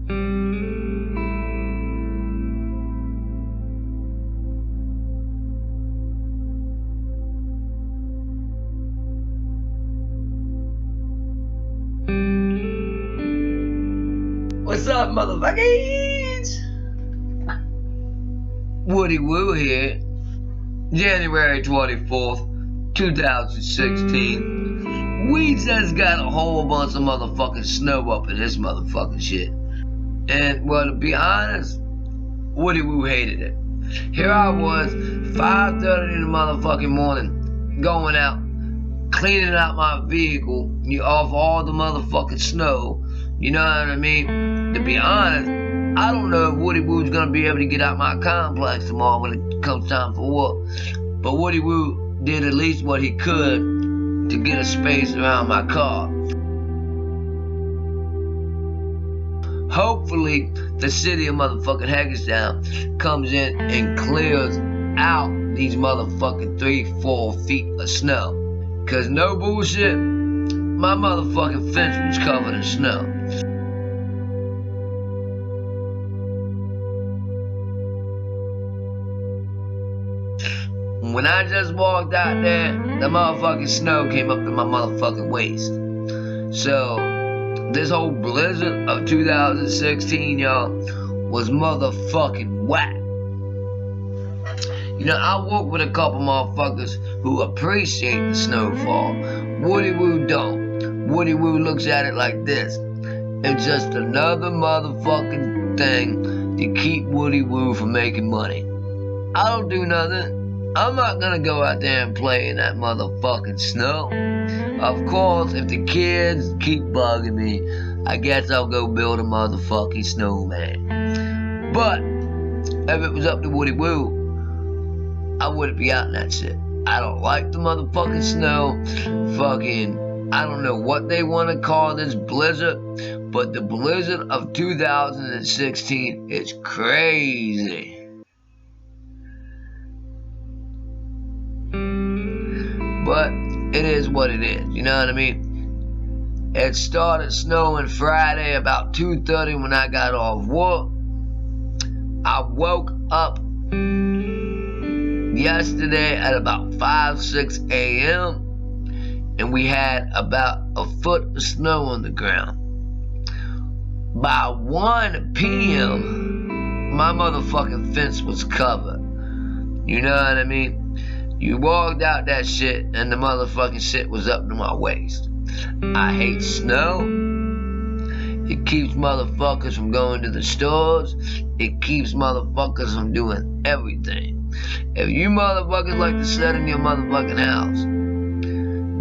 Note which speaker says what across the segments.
Speaker 1: What's up, motherfuckers? Woody Woo here. January 24th, 2016. We just got a whole bunch of motherfucking snow up in this motherfucking shit. And, well, to be honest, Woody Woo hated it. Here I was, 5:30 in the motherfucking morning, going out, cleaning out my vehicle off all the motherfucking snow. You know what I mean? To be honest, I don't know if Woody Woo's gonna be able to get out my complex tomorrow when it comes time for work. But Woody Woo did at least what he could to get a space around my car. Hopefully, the city of motherfucking Hagerstown comes in and clears out these motherfucking 3-4 feet of snow. Cause no bullshit, my motherfucking fence was covered in snow. When I just walked out there, the motherfucking snow came up to my motherfucking waist. So, this whole blizzard of 2016, y'all, was motherfucking whack. You know, I work with a couple motherfuckers who appreciate the snowfall. Woody Woo don't. Woody Woo looks at it like this. It's just another motherfucking thing to keep Woody Woo from making money. I don't do nothing. I'm not gonna go out there and play in that motherfucking snow. Of course, if the kids keep bugging me, I guess I'll go build a motherfucking snowman. But, if it was up to Woody Woo, I wouldn't be out in that shit. I don't like the motherfucking snow. Fucking, I don't know what they want to call this blizzard, but the blizzard of 2016 is crazy. But it is what it is, you know what I mean? It started snowing Friday about 2:30 when I got off work. I woke up yesterday at about 5-6 a.m. and we had about a foot of snow on the ground. By 1 p.m., my motherfucking fence was covered. You know what I mean? You walked out that shit and the motherfucking shit was up to my waist. I hate snow. It keeps motherfuckers from going to the stores. It keeps motherfuckers from doing everything. If you motherfuckers like to sit in your motherfucking house,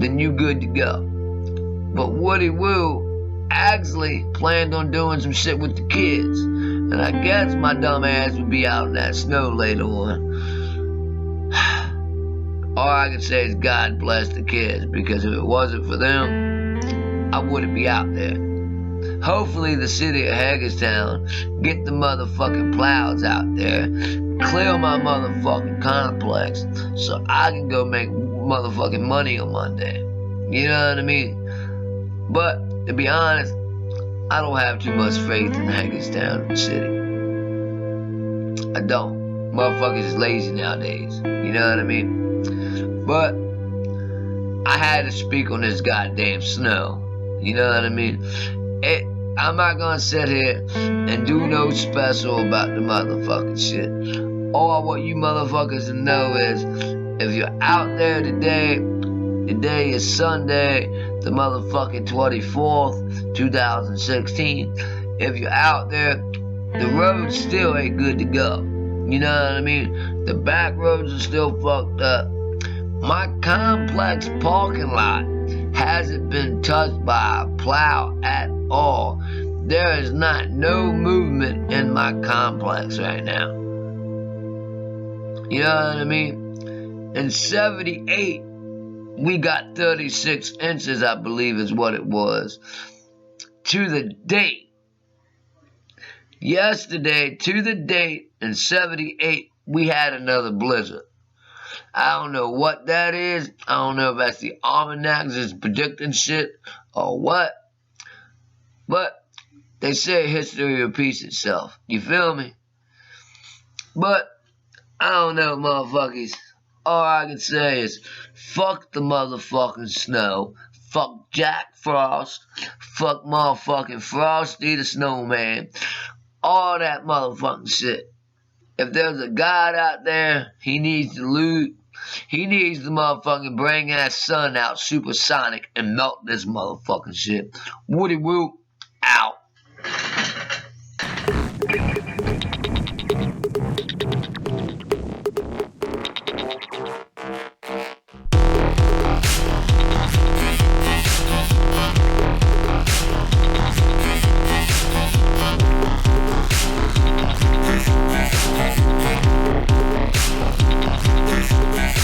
Speaker 1: then you good to go. But Woody Woo actually planned on doing some shit with the kids. And I guess my dumb ass would be out in that snow later on. All I can say is God bless the kids, because if it wasn't for them, I wouldn't be out there. Hopefully the city of Hagerstown get the motherfucking plows out there, clear my motherfucking complex, so I can go make motherfucking money on Monday. You know what I mean? But, to be honest, I don't have too much faith in Hagerstown City. I don't. Motherfuckers is lazy nowadays. You know what I mean? But I had to speak on this goddamn snow. You know what I mean? I'm not gonna sit here and do no special about the motherfucking shit. All I want you motherfuckers to know is, if you're out there today is Sunday, the motherfucking 24th, 2016. If you're out there, the roads still ain't good to go. You know what I mean? The back roads are still fucked up. My complex parking lot hasn't been touched by a plow at all. There is not no movement in my complex right now. You know what I mean? In 78, we got 36 inches, I believe is what it was. To the date. Yesterday, to the date, in 78, we had another blizzard. I don't know what that is. I don't know if that's the almanacs is predicting shit or what. But They say history repeats itself. You feel me? But I don't know, motherfuckers. All I can say is, fuck the motherfucking snow. Fuck Jack Frost. Fuck motherfucking Frosty the Snowman. All that motherfucking shit. If there's a God out there, he needs to loot. He needs to motherfucking bring that sun out supersonic and melt this motherfucking shit. Woody Woo, out.